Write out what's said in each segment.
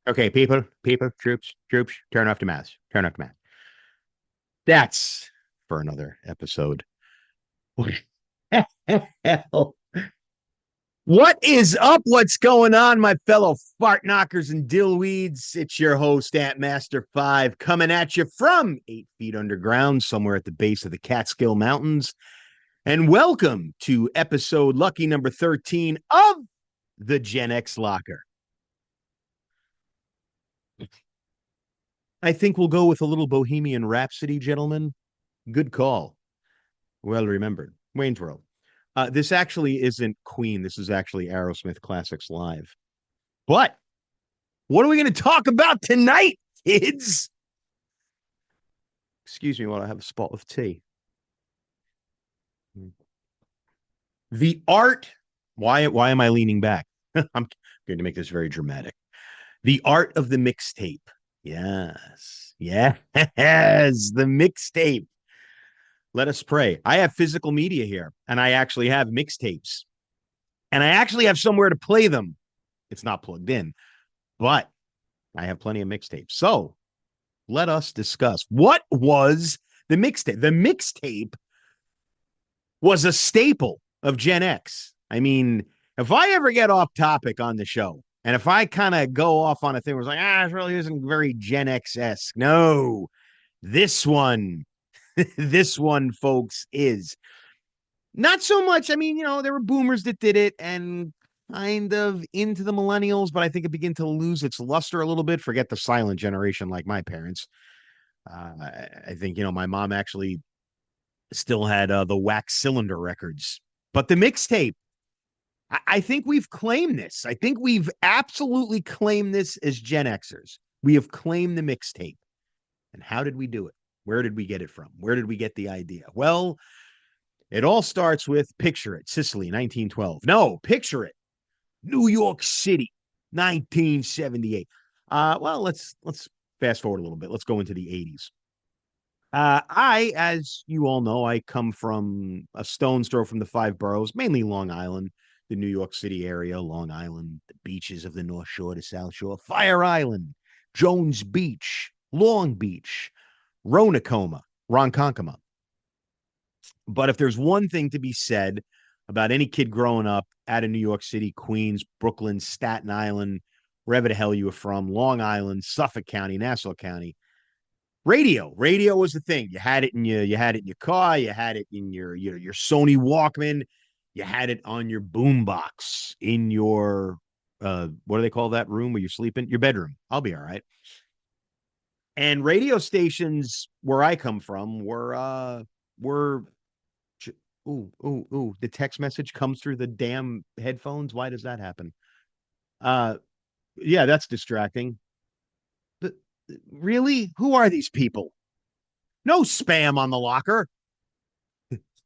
Okay, people, troops, turn off the mask. Turn off the mask. That's for another episode. What the hell? What is up? What's going on, my fellow fart knockers and dillweeds? It's your host, Ant Master 5, coming at you from 8 feet underground, somewhere at the base of the Catskill Mountains. And welcome to episode lucky number 13 of the Gen X Locker. I think we'll go with a little Bohemian Rhapsody, gentlemen. Good call. Well remembered. Wayne's World. This actually isn't Queen. This is actually Aerosmith Classics Live. But what are we going to talk about tonight, kids? Excuse me while I have a spot of tea. The art. Why am I leaning back? I'm going to make this very dramatic. The art of the mixtape. Yes. Yes. The mixtape. Let us pray. I have physical media here, and I actually have mixtapes, and I actually have somewhere to play them. It's not plugged in, but I have plenty of mixtapes. So let us discuss what was the mixtape. The mixtape was a staple of Gen X. I mean, if I ever get off topic on the show, and if I kind of go off on a thing where it's like, it really isn't very Gen X-esque. No, this one, this one, folks, is not so much. I mean, there were boomers that did it and kind of into the millennials, but I think it began to lose its luster a little bit. Forget the silent generation like my parents. I think, my mom actually still had the wax cylinder records, but the mixtape, I think we've claimed this. I think we've absolutely claimed this as Gen Xers. We have claimed the mixtape. And how did we do it? Where did we get it from? Where did we get the idea? Well, it all starts with picture it, Sicily, 1912. No, picture it, New York City, 1978. Well, let's fast forward a little bit. Let's go into the 80s. As you all know, I come from a stone's throw from the five boroughs, mainly Long Island, the New York City area, Long Island, the beaches of the North Shore to South Shore, Fire Island, Jones Beach, Long Beach, Ronkonkoma. But if there's one thing to be said about any kid growing up out of New York City, Queens, Brooklyn, Staten Island, wherever the hell you were from, Long Island, Suffolk County, Nassau County, radio was the thing. You had it in your car, you had it in your Sony Walkman, you had it on your boombox in your what do they call that room where you're sleeping? Your bedroom. I'll be all right. And radio stations where I come from were ooh, the text message comes through the damn headphones. Why does that happen? Uh yeah, that's distracting. But really, who are these people? No spam on the locker.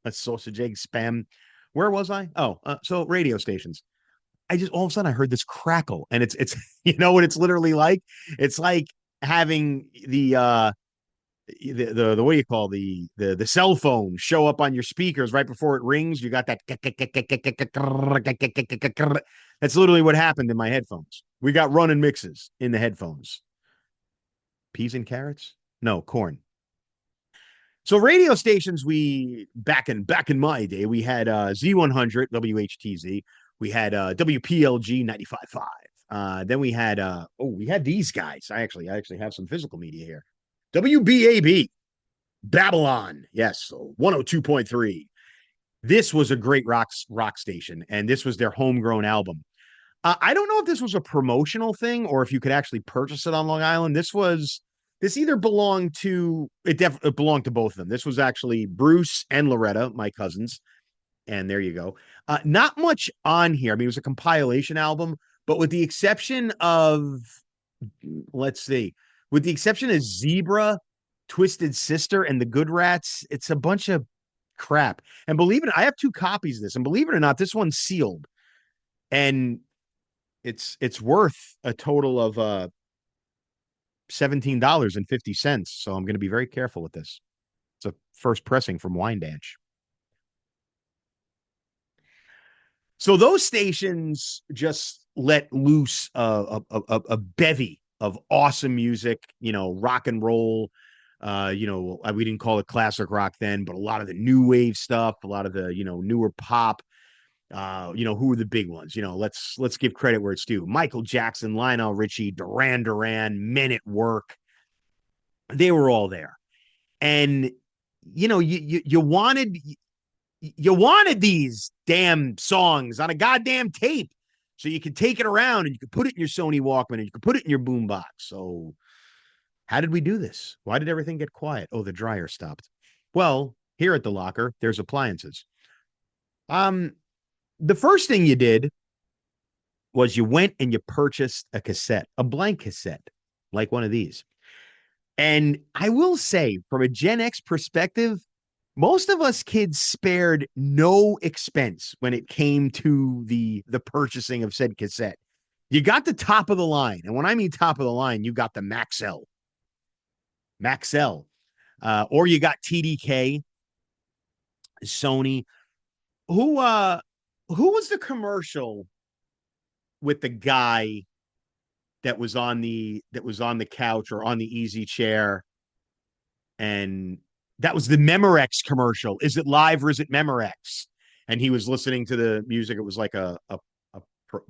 A sausage egg spam. Where was I? Oh, so radio stations. I just all of a sudden I heard this crackle, and it's you know what it's literally like. It's like having the what do you call the cell phone show up on your speakers right before it rings. You got that. That's literally what happened in my headphones. We got running mixes in the headphones. Peas and carrots? No, corn. So radio stations, we back in my day, we had Z100 WHTZ, we had WPLG 95.5. Then we had we had these guys. I actually have some physical media here. WBAB Babylon, yes, so 102.3. This was a great rock station, and this was their homegrown album. I don't know if this was a promotional thing or if you could actually purchase it on Long Island. This either belonged to it belonged to both of them. This was actually Bruce and Loretta, my cousins, and there you go. Not much on here. I mean, it was a compilation album, but with the exception of let's see, with the exception of Zebra, Twisted Sister, and the Good Rats, it's a bunch of crap. And believe it, I have two copies of this, and believe it or not, this one's sealed, and it's worth a total of $17.50. So I'm going to be very careful with this. It's a first pressing from Wyandanch. So those stations just let loose a bevy of awesome music, rock and roll. We didn't call it classic rock then, but a lot of the new wave stuff, a lot of the, newer pop. Who are the big ones? Let's give credit where it's due. Michael Jackson, Lionel Richie, Duran Duran, Men at Work. They were all there. And you wanted these damn songs on a goddamn tape so you could take it around and you could put it in your Sony Walkman and you could put it in your boombox. So how did we do this? Why did everything get quiet? Oh, the dryer stopped. Well, here at the locker, there's appliances. Um, the first thing you did was you went and you purchased a cassette, a blank cassette, like one of these. And I will say, from a Gen X perspective, most of us kids spared no expense when it came to the purchasing of said cassette. You got the top of the line, and when I mean top of the line, you got the Maxell, or you got TDK, Sony. Who uh, who was the commercial with the guy that was on the couch or on the easy chair, and that was the Memorex commercial. Is it live or is it Memorex? And he was listening to the music. It was like a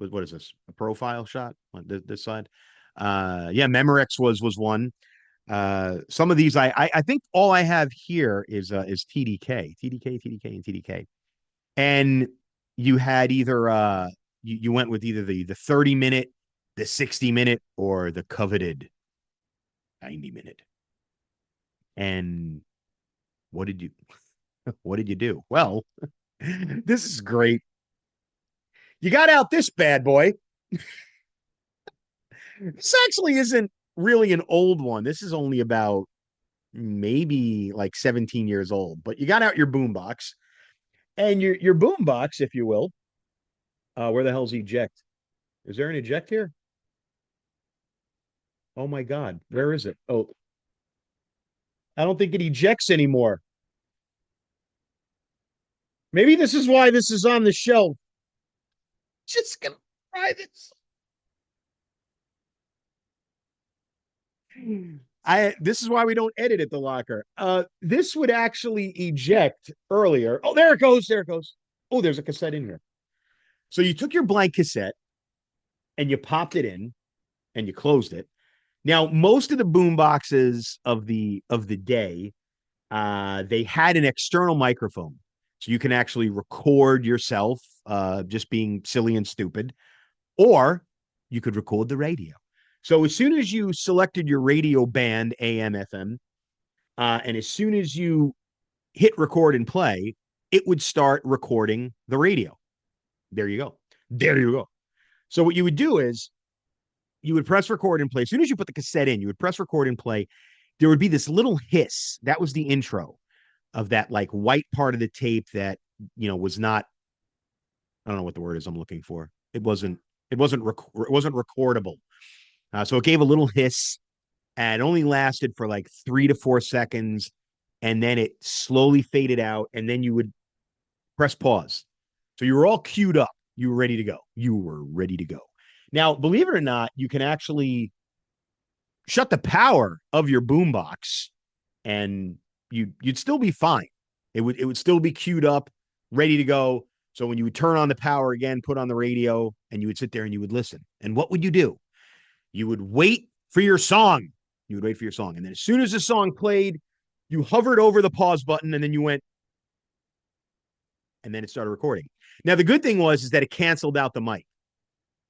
what is this? A profile shot on this side. Yeah, Memorex was one. Some of these I think all I have here is TDK, and TDK. And you had either you went with either the 30-minute, the 60-minute, or the coveted 90-minute. And what did you what did you do? Well, this is great. You got out this bad boy. This actually isn't really an old one. This is only about maybe like 17 years old, but you got out your boombox and your boombox, if you will. Where the hell's eject? Is there an eject here? Oh my God, where is it? Oh, I don't think it ejects anymore. Maybe this is why this is on the shelf. Just gonna try this. This is why we don't edit at the locker. This would actually eject earlier. Oh, there it goes. There it goes. Oh, there's a cassette in here. So you took your blank cassette and you popped it in and you closed it. Now, most of the boom boxes of the day, they had an external microphone, so you can actually record yourself, just being silly and stupid, or you could record the radio. So as soon as you selected your radio band, AM, FM, and as soon as you hit record and play, it would start recording the radio. There you go. There you go. So what you would do is you would press record and play. As soon as you put the cassette in, you would press record and play. There would be this little hiss. That was the intro of that like white part of the tape that, was not, I don't know what the word is I'm looking for. It wasn't recordable. So it gave a little hiss and it only lasted for like 3 to 4 seconds. And then it slowly faded out. And then you would press pause. So you were all queued up. You were ready to go. You were ready to go. Now, believe it or not, you can actually shut the power of your boombox and you'd still be fine. It would still be queued up, ready to go. So when you would turn on the power again, put on the radio, and you would sit there and you would listen. And what would you do? You would wait for your song. You would wait for your song. And then as soon as the song played, you hovered over the pause button and then you went, and then it started recording. Now, the good thing was is that it canceled out the mic.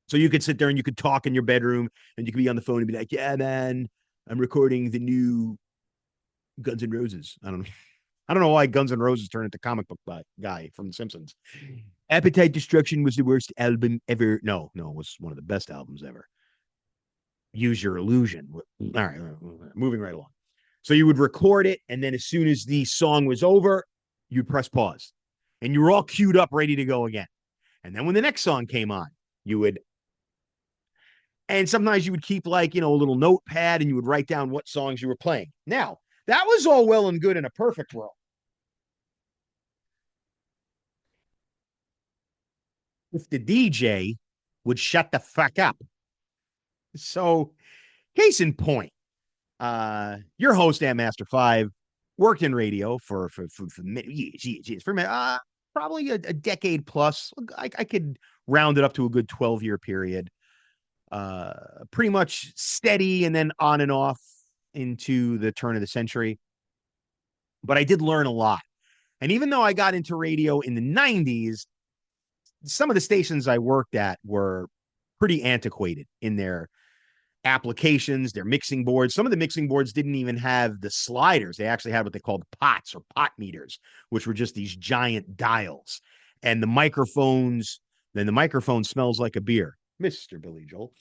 So you could sit there and you could talk in your bedroom and you could be on the phone and be like, yeah, man, I'm recording the new Guns N' Roses. I don't know why Guns N' Roses turned into comic book guy from The Simpsons. Appetite Destruction was the worst album ever. No, it was one of the best albums ever. Use Your Illusion. All right, moving right along. So you would record it, and then as soon as the song was over, you'd press pause. And you were all queued up, ready to go again. And then when the next song came on, you would, and sometimes you would keep like, a little notepad and you would write down what songs you were playing. Now, that was all well and good in a perfect world. If the DJ would shut the fuck up. So Case in point, your host at Master Five worked in radio for many years, for probably a decade plus. I could round it up to a good 12-year period. Pretty much steady and then on and off into the turn of the century. But I did learn a lot. And even though I got into radio in the 90s, some of the stations I worked at were pretty antiquated in their applications, their mixing boards. Some of the mixing boards didn't even have the sliders. They actually had what they called pots or pot meters, which were just these giant dials. And then the microphone smells like a beer. Mr. Billy Joel.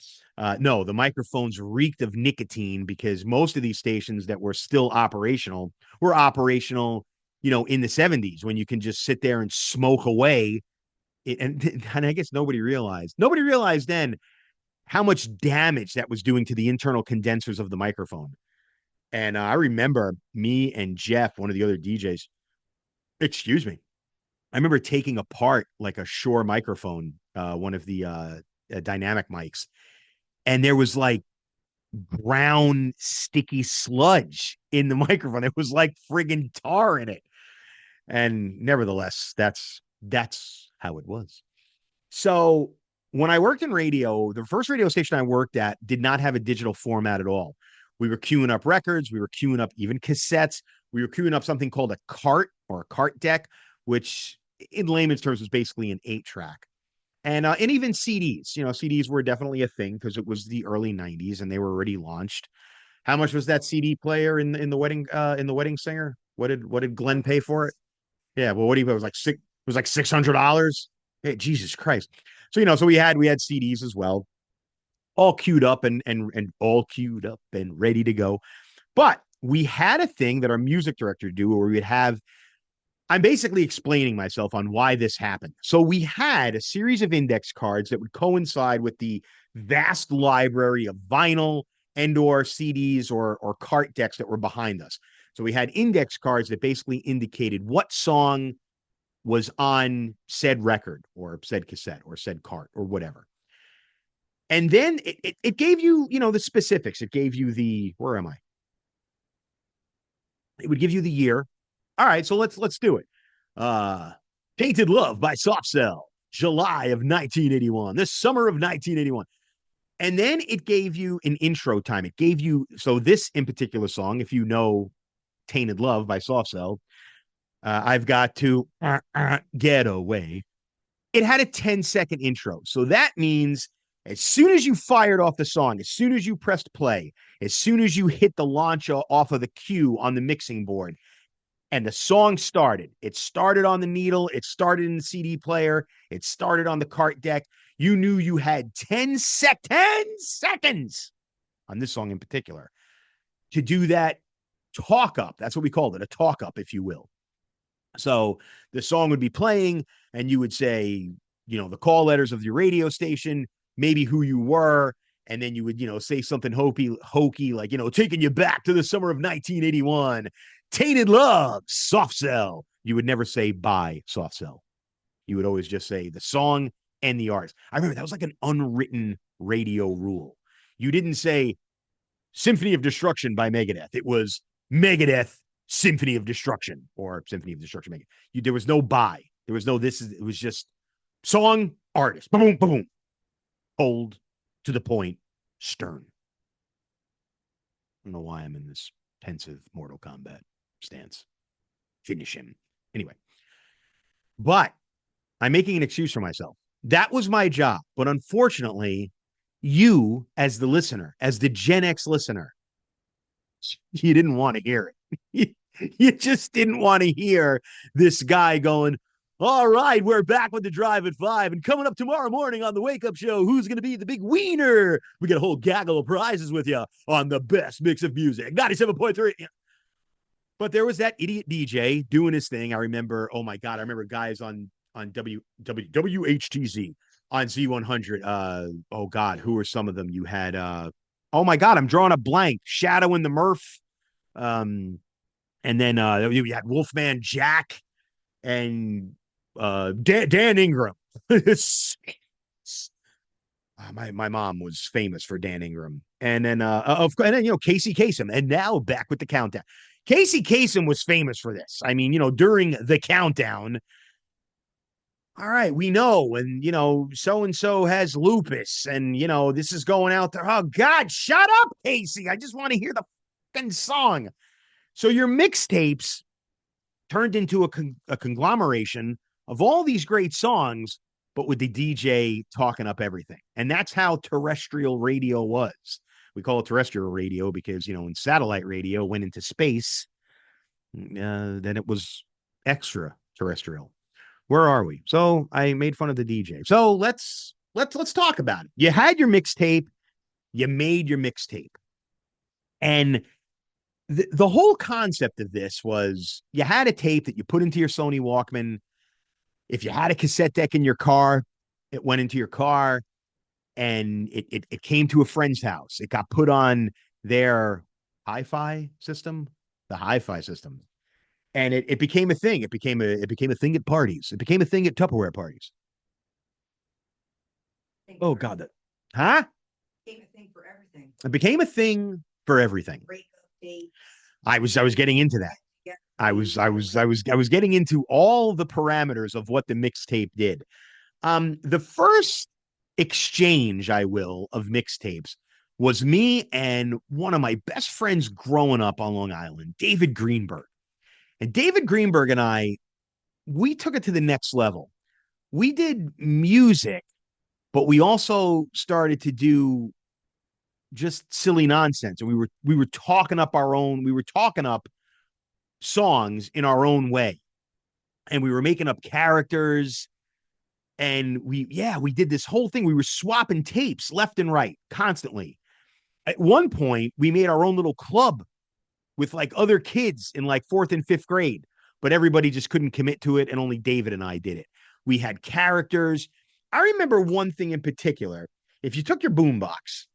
No, the microphones reeked of nicotine because most of these stations that were still operational were operational, in the 70s when you can just sit there and smoke away. And I guess nobody realized. Nobody realized then how much damage that was doing to the internal condensers of the microphone. And I remember me and Jeff, one of the other DJs, excuse me, I remember taking apart like a Shure microphone, one of the dynamic mics, and there was like brown sticky sludge in the microphone. It was like friggin' tar in it. And nevertheless, that's how it was. So when I worked in radio, the first radio station I worked at did not have a digital format at all. We were queuing up records, we were queuing up even cassettes, we were queuing up something called a cart or a cart deck, which in layman's terms was basically an 8-track. And even CDs, CDs were definitely a thing because it was the early 90s and they were already launched. How much was that CD player in the wedding singer? What did Glenn pay for it? Yeah, well, what do you? It was like six. It was like $600. Hey, Jesus Christ! So we had CDs as well, all queued up and all queued up and ready to go. But we had a thing that our music director do where we would have. I'm basically explaining myself on why this happened. So we had a series of index cards that would coincide with the vast library of vinyl and or CDs or cart decks that were behind us. So we had index cards that basically indicated what song was on said record or said cassette or said cart or whatever. And then it gave you, the specifics. It gave you where am I? It would give you the year. All right, so let's do it. Tainted Love by Soft Cell, July of 1981, the summer of 1981. And then it gave you an intro time. It gave you, so this in particular song, if you know Tainted Love by Soft Cell, I've got to get away. It had a 10-second intro. So that means as soon as you fired off the song, as soon as you pressed play, as soon as you hit the launch off of the cue on the mixing board, and the song started, it started on the needle, it started in the CD player, it started on the cart deck, you knew you had 10 seconds on this song in particular to do that talk up. That's what we called it, a talk up, if you will. So the song would be playing and you would say, the call letters of your radio station, maybe who you were, and then you would, say something hokey, like, taking you back to the summer of 1981, Tainted Love, Soft Cell. You would never say by Soft Cell. You would always just say the song and the artist. I remember that was like an unwritten radio rule. You didn't say Symphony of Destruction by Megadeth. It was Megadeth Symphony of Destruction or Symphony of Destruction. There was no by. There was no this. It was just song, artist. Boom, boom, boom. Cold, to the point, stern. I don't know why I'm in this pensive Mortal Kombat stance. Finish him. Anyway. But I'm making an excuse for myself. That was my job. But unfortunately, you, as the listener, as the Gen X listener, you didn't want to hear it. You just didn't want to hear this guy going, all right, we're back with the Drive at 5. And coming up tomorrow morning on the Wake Up Show, who's going to be the big wiener? We got a whole gaggle of prizes with you on the best mix of music, 97.3. But there was that idiot DJ doing his thing. I remember, oh my God, I remember guys on WHTZ on Z100. Oh God, who were some of them? You had, oh my God, I'm drawing a blank. Shadow and the Murph. And then you had Wolfman Jack and Dan Ingram. My mom was famous for Dan Ingram. and then Casey Kasem, and now back with the countdown. Casey Kasem was famous for this. I mean, during the countdown, all right, we know, and so and so has lupus, and this is going out there. Oh God, shut up, Casey! I just want to hear the fucking song. So your mixtapes turned into a conglomeration of all these great songs, but with the DJ talking up everything, and that's how terrestrial radio was. We call it terrestrial radio because when satellite radio went into space, then it was extraterrestrial. Where are we? So I made fun of the DJ. So let's talk about it. You had your mixtape, you made your mixtape. And the whole concept of this was you had a tape that you put into your Sony Walkman. If you had a cassette deck in your car, it went into your car and it came to a friend's house. It got put on their hi-fi system, the hi-fi system. And it became a thing. It became a thing at parties. It became a thing at Tupperware parties. Oh God, that huh? Became a thing for everything. It became a thing for everything. Breakup dates. I was getting into that. I was getting into all the parameters of what the mixtape did. The first exchange, I will, of mixtapes was me and one of my best friends growing up on Long Island, David Greenberg. And David Greenberg and we took it to the next level. We did music, but we also started to do just silly nonsense. And we were talking up songs in our own way. And we were making up characters. And we did this whole thing. We were swapping tapes left and right constantly. At one point, we made our own little club with like other kids in like 4th and 5th grade, but everybody just couldn't commit to it. And only David and I did it. We had characters. I remember one thing in particular. If you took your boombox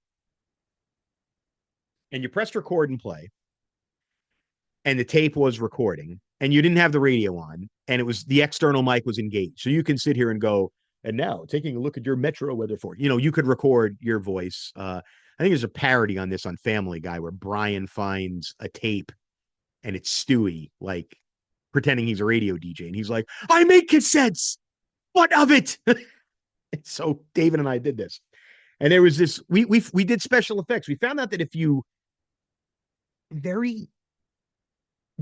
and you pressed record and play and the tape was recording and you didn't have the radio on and it was the external mic was engaged. So you can sit here and go, and now taking a look at your Metro weather for, you could record your voice. I think there's a parody on this on Family Guy where Brian finds a tape and it's Stewie, like pretending he's a radio DJ. And he's like, I make cassettes. What of it? So David and I did this. And there was this, we did special effects. We found out that if you very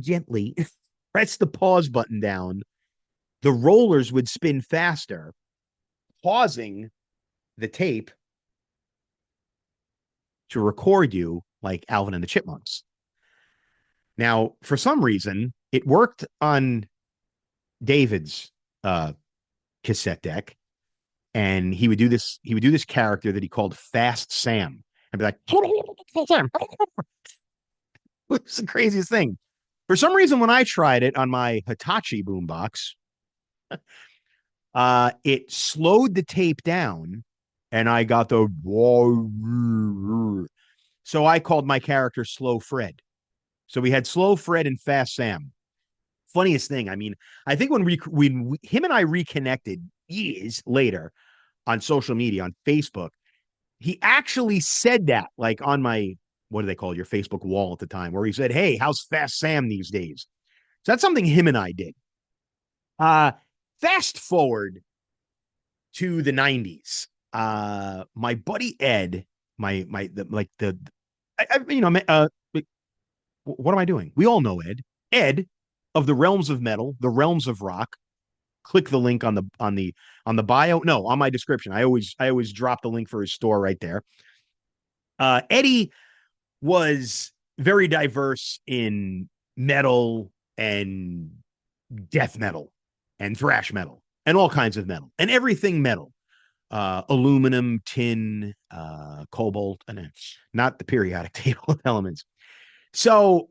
gently press the pause button down, the rollers would spin faster, pausing the tape to record you like Alvin and the Chipmunks. Now, for some reason, it worked on David's cassette deck, and he would do this character that he called Fast Sam and be like, Sam. It's the craziest thing. For some reason, when I tried it on my Hitachi boombox, it slowed the tape down and I got the so I called my character Slow Fred. So we had Slow Fred and Fast Sam. Funniest thing, I mean, I think when him and I reconnected years later on social media, on Facebook, he actually said that, like on my, what do they call your Facebook wall at the time, where he said, hey, how's Fast Sam these days? So that's something him and I did. Fast forward to the 90s. My buddy Ed, what am I doing? We all know Ed. Ed of the Realms of Metal, the Realms of Rock. Click the link on the bio. No, on my description. I always drop the link for his store right there. Eddie was very diverse in metal and death metal and thrash metal and all kinds of metal and everything metal. Aluminum, tin, cobalt, and not the periodic table of elements. So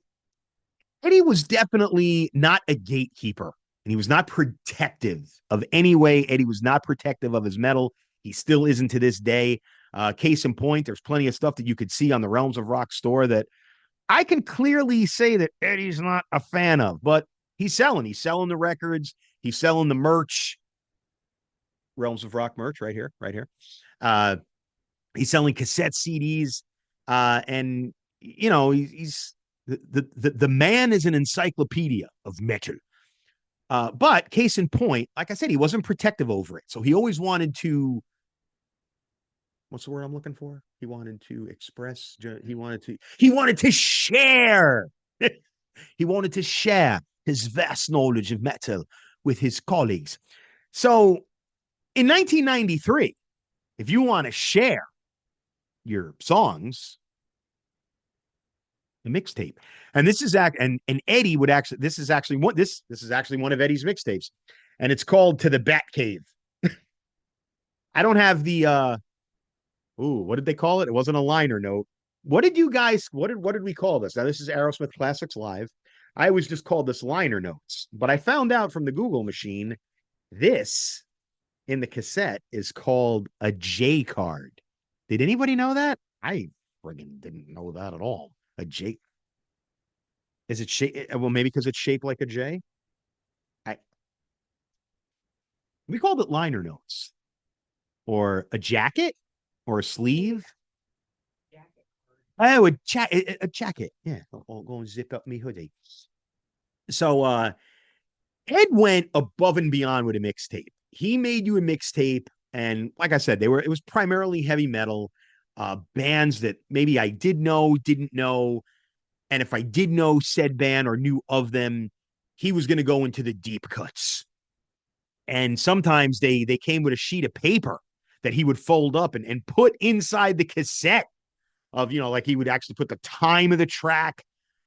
Eddie was definitely not a gatekeeper, and he was not protective of any way. Eddie was not protective of his metal. He still isn't to this day. Case in point, there's plenty of stuff that you could see on the Realms of Rock store that I can clearly say that Eddie's not a fan of, but he's selling. He's selling the records. He's selling the merch. Realms of Rock merch right here. He's selling cassette CDs. And he's the man is an encyclopedia of metal. But case in point, like I said, he wasn't protective over it. So he always wanted to, what's the word I'm looking for? He wanted to express, he wanted to share. He wanted to share his vast knowledge of metal with his colleagues. So in 1993, if you want to share your songs, the mixtape. And this is and Eddie would actually this is actually one of Eddie's mixtapes, and it's called To the Bat Cave. I don't have the what did they call it? It wasn't a liner note. What did we call this? Now this is Aerosmith Classics Live. I always just called this liner notes, but I found out from the Google machine this in the cassette is called a J card. Did anybody know that? I friggin' didn't know that at all. A J. Is it shaped? Well, maybe because it's shaped like a J. I We called it liner notes or a jacket or a sleeve. Jacket. Oh, a jacket. Yeah, I'll go and zip up me hoodie. So Ed went above and beyond with a mixtape. He made you a mixtape, and like I said, it was primarily heavy metal, bands that maybe I did know, didn't know, and if I did know said band or knew of them, he was going to go into the deep cuts. And sometimes they came with a sheet of paper that he would fold up and put inside the cassette of, like he would actually put the time of the track,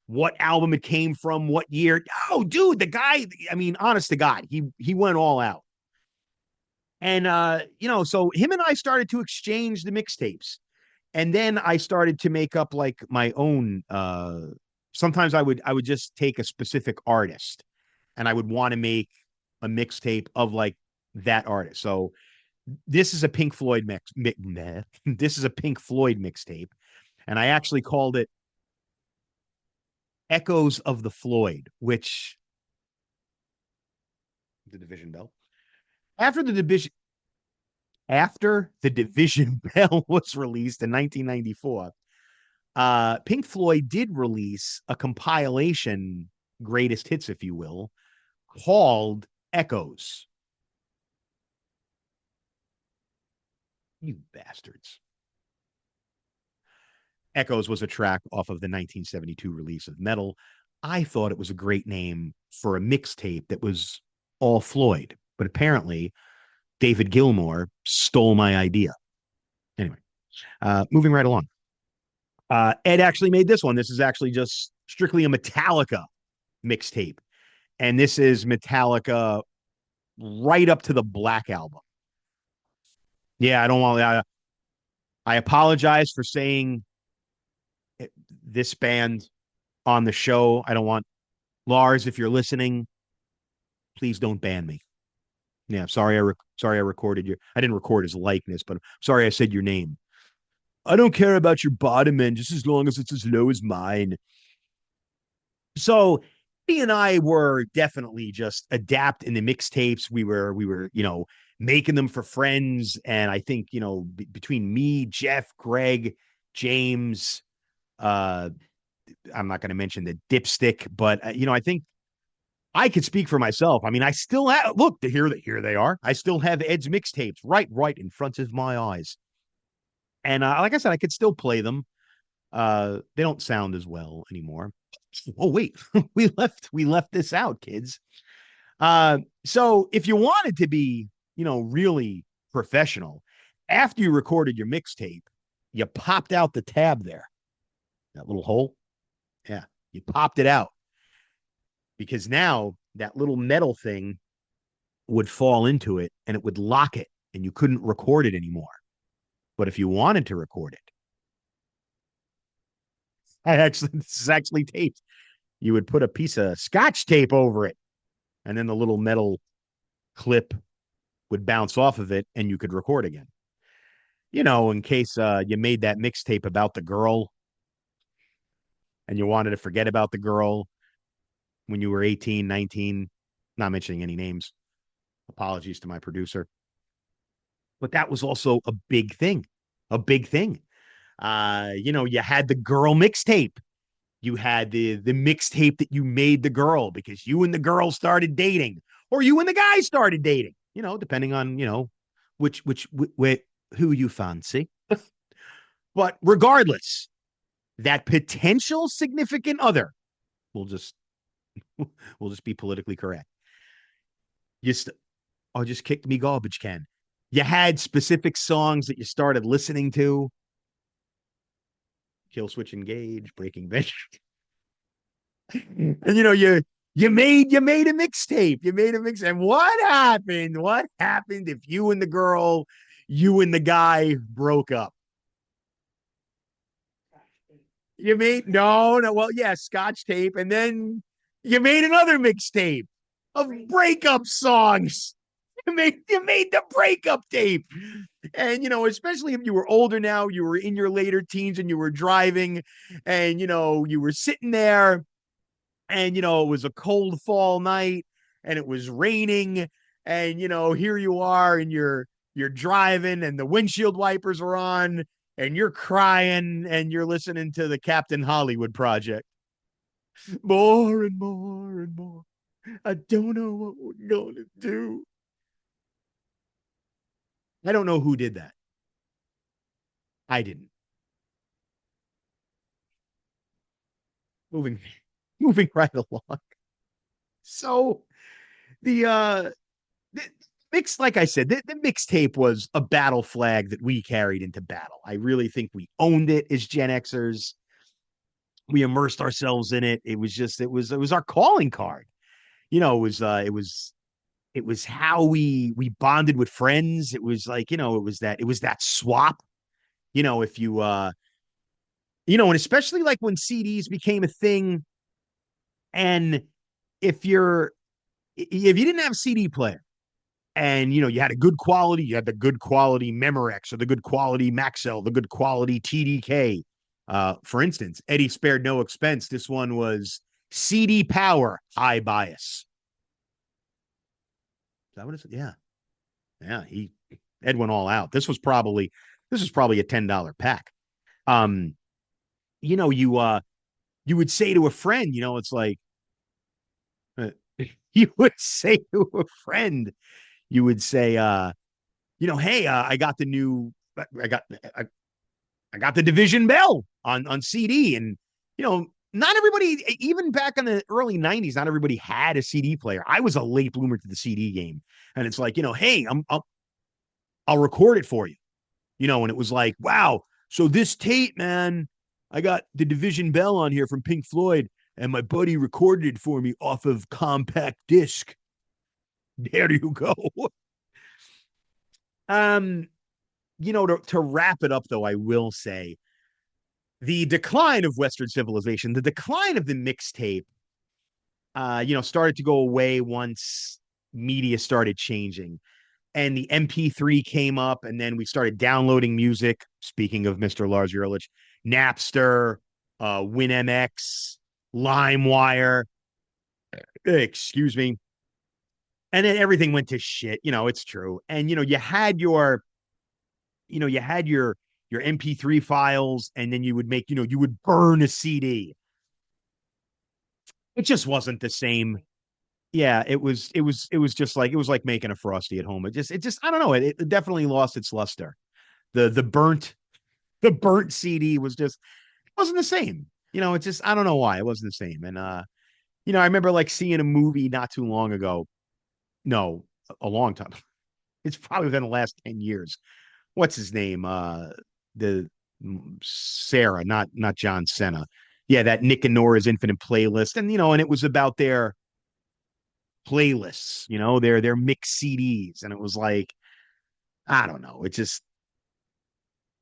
what album it came from, what year. Oh, dude, the guy, I mean, honest to God, he went all out. And so him and I started to exchange the mixtapes. And then I started to make up like my own sometimes I would just take a specific artist and I would want to make a mixtape of like that artist. So this is a Pink Floyd this is a Pink Floyd mixtape, and I actually called it Echoes of the Floyd, which the Division Bell. After the division after the Division Bell was released in 1994, Pink Floyd did release a compilation, greatest hits, if you will, called Echoes. You bastards. Echoes was a track off of the 1972 release of Metal. I thought it was a great name for a mixtape that was all Floyd, but apparently David Gilmour stole my idea. Anyway, moving right along. Ed actually made this one. This is actually just strictly a Metallica mixtape. And this is Metallica right up to the Black Album. Yeah, I don't want. I apologize for saying this band on the show. I don't want Lars. If you're listening, please don't ban me. Yeah, sorry I recorded your. I didn't record his likeness, but sorry I said your name. I don't care about your bottom end just as long as it's as low as mine. So he and I were definitely just adapt in the mixtapes. We were making them for friends, and I think between me, Jeff, Greg, James, uh, I'm not going to mention the dipstick, but I think I could speak for myself. I mean, I still have look here they are. I still have Ed's mixtapes right in front of my eyes, and like I said, I could still play them. They don't sound as well anymore. Oh wait, we left this out, kids. So if you wanted to be, really professional, after you recorded your mixtape, you popped out the tab there, that little hole. Yeah, you popped it out because now that little metal thing would fall into it and it would lock it and you couldn't record it anymore. But if you wanted to record it, this is actually taped. You would put a piece of scotch tape over it, and then the little metal clip would bounce off of it and you could record again. In case you made that mixtape about the girl and you wanted to forget about the girl when you were 18, 19, not mentioning any names. Apologies to my producer. But that was also a big thing, a big thing. You had the girl mixtape. You had the mixtape that you made the girl because you and the girl started dating, or you and the guy started dating. Depending on which who you fancy. But regardless, that potential significant other will just will just be politically correct. Just just kicked me garbage can. You had specific songs that you started listening to. Kill Switch Engage, Breaking Bench. And you made a mixtape. You made a mix. And what happened? What happened if you and the girl, you and the guy broke up? You made no. Well, yeah, Scotch tape, and then you made another mixtape of breakup songs. You made the breakup tape. And especially if you were older now, you were in your later teens and you were driving, and you were sitting there, and it was a cold fall night, and it was raining, and here you are, and you're driving, and the windshield wipers are on, and you're crying, and you're listening to the Captain Hollywood Project. More and more and more. I don't know what we're going to do. I don't know who did that. I didn't. Moving moving right along. So the the like I said, the mixtape was a battle flag that we carried into battle. I really think we owned it as Gen Xers. We immersed ourselves in it. It was our calling card. It was how we bonded with friends. It was like, it was that swap. If and especially like when CDs became a thing, and if you didn't have a CD player, and you had a good quality, you had the good quality Memorex or the good quality Maxell, the good quality TDK. For instance, Eddie spared no expense. This one was CD Power High Bias. Is that what it's? Yeah, yeah. Ed went all out. This was probably a $10 pack. Um, you would say to a friend, it's like uh, you would say to a friend, you would say, hey, I got the new, I got, I got the Division Bell on CD, and not everybody, even back in the early '90s, not everybody had a CD player. I was a late bloomer to the CD game, and it's like, hey, I'll record it for you, and it was like, wow, so this tape, man, I got the Division Bell on here from Pink Floyd, and my buddy recorded it for me off of compact disc. There you go. um, to wrap it up, though, I will say the decline of Western civilization, the decline of the mixtape, started to go away once media started changing, and the MP3 came up, and then we started downloading music. Speaking of Mr. Lars Ulrich, Napster, WinMX, LimeWire, excuse me, and then everything went to shit. It's true. And you had your MP3 files, and then you would you would burn a CD. It just wasn't the same. Yeah, it was just like, it was like making a frosty at home. It just I don't know. It definitely lost its luster. The burnt CD wasn't the same. It just, I don't know why it wasn't the same. And I remember like seeing a movie not too long ago. No, a long time. It's probably within the last 10 years. What's his name? The Sarah, not John Cena. Yeah, that Nick and Nora's Infinite Playlist. And it was about their playlists, their mixed CDs. And it was like, I don't know. It just,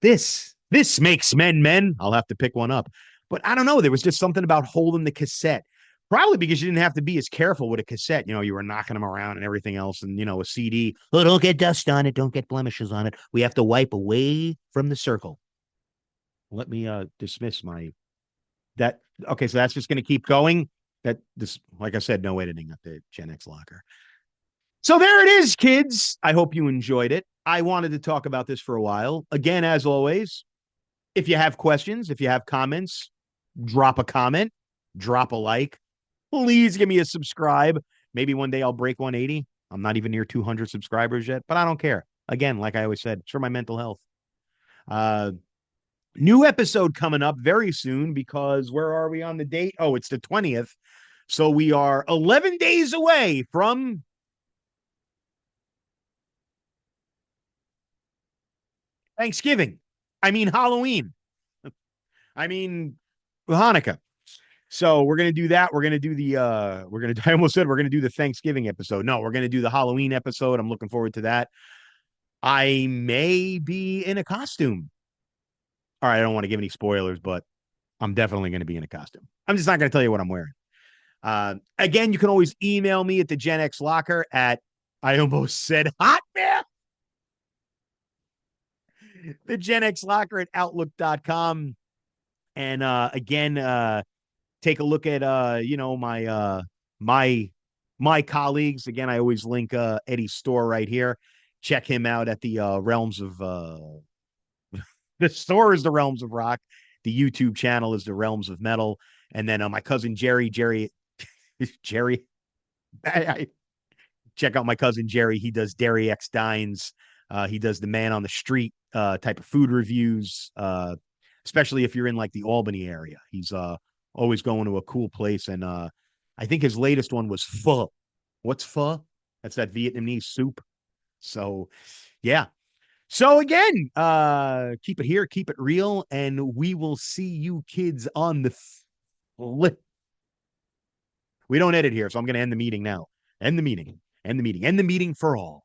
this makes men men. I'll have to pick one up. But I don't know. There was just something about holding the cassette. Probably because you didn't have to be as careful with a cassette. You were knocking them around and everything else. And, a CD, oh, don't get dust on it. Don't get blemishes on it. We have to wipe away from the circle. Let me dismiss my that. Okay, so that's just going to keep going. Like I said, no editing at the Gen X locker. So there it is, kids. I hope you enjoyed it. I wanted to talk about this for a while. Again, as always, If you have questions, if you have comments, drop a comment, drop a like. Please give me a subscribe. Maybe one day I'll break 180. I'm not even near 200 subscribers yet, but I don't care. Again, like I always said, it's for my mental health. Uh, New episode coming up very soon because where are we on the date? Oh, it's the 20th. So we are 11 days away from Thanksgiving. I mean, Halloween. I mean, Hanukkah. So we're gonna do that. We're gonna do the we're gonna I almost said we're gonna do the Thanksgiving episode. No, we're gonna do the Halloween episode. I'm looking forward to that. I may be in a costume. All right, I don't want to give any spoilers, but I'm definitely gonna be in a costume. I'm just not gonna tell you what I'm wearing. Again, you can always email me at the Gen X Locker at I almost said Hotmail. The Gen X Locker at Outlook.com. And again, take a look at my my colleagues. Again, I always link Eddie's store right here. Check him out at the realms of the store is the Realms of Rock. The YouTube channel is the Realms of Metal. And then my cousin Jerry, I check out my cousin Jerry. He does Dairy X Dines. He does the man on the street type of food reviews, especially if you're in like the Albany area. He's always going to a cool place. And I think his latest one was pho. What's pho? That's that Vietnamese soup. So, yeah. So again, keep it here, keep it real, and we will see you kids on the flip. We don't edit here, so I'm going to end the meeting now. End the meeting. End the meeting. End the meeting for all.